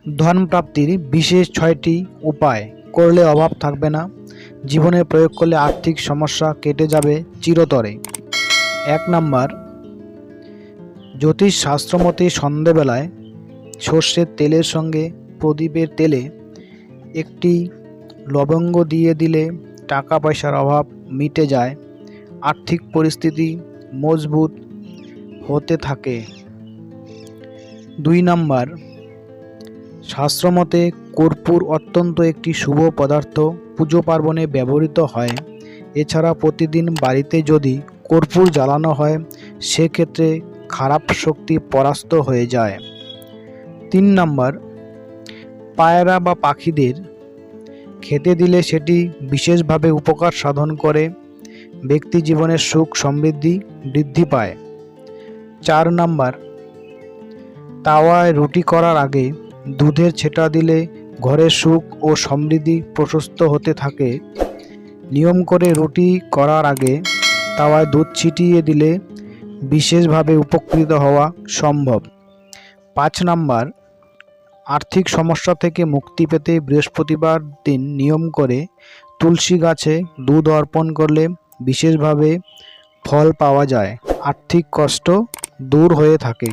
ধন প্রাপ্তির বিশেষ 6টি উপায় করলে অভাব থাকবে না। জীবনে প্রয়োগ করলে আর্থিক সমস্যা কেটে যাবে চিরতরে। 1 নাম্বার, জ্যোতিষ শাস্ত্রমতে সন্ধেবেলায় সর্ষের তেলের সঙ্গে প্রদীপের তেলে একটি লবঙ্গ দিয়ে দিলে টাকা পয়সার অভাব মিটে যায়, আর্থিক পরিস্থিতি মজবুত হতে থাকে। 2 নাম্বার, শাস্ত্রমতে কর্পূর অত্যন্ত একটি শুভ পদার্থ, পুজো পার্বণে ব্যবহৃত হয়। এছাড়া প্রতিদিন বাড়িতে যদি কর্পূর জ্বালানো হয় সেক্ষেত্রে খারাপ শক্তি পরাস্ত হয়ে যায়। 3 নাম্বার, পায়রা বা পাখিদের খেতে দিলে সেটি বিশেষভাবে উপকার সাধন করে, ব্যক্তি জীবনের সুখ সমৃদ্ধি বৃদ্ধি পায়। 4 নাম্বার, তাওয়ায় রুটি করার আগে দুধের ছেটা দিলে ঘরের সুখ ও সমৃদ্ধি প্রশস্ত হতে থাকে। নিয়ম করে রুটি করার আগে তাওয়ায় দুধ ছিটিয়ে দিলে বিশেষভাবে উপকৃত হওয়া সম্ভব। 5 নাম্বার, আর্থিক সমস্যা থেকে মুক্তি পেতে বৃহস্পতিবার দিন নিয়ম করে তুলসী গাছে দুধ অর্পণ করলে বিশেষভাবে ফল পাওয়া যায়, আর্থিক কষ্ট দূর হয়ে থাকে।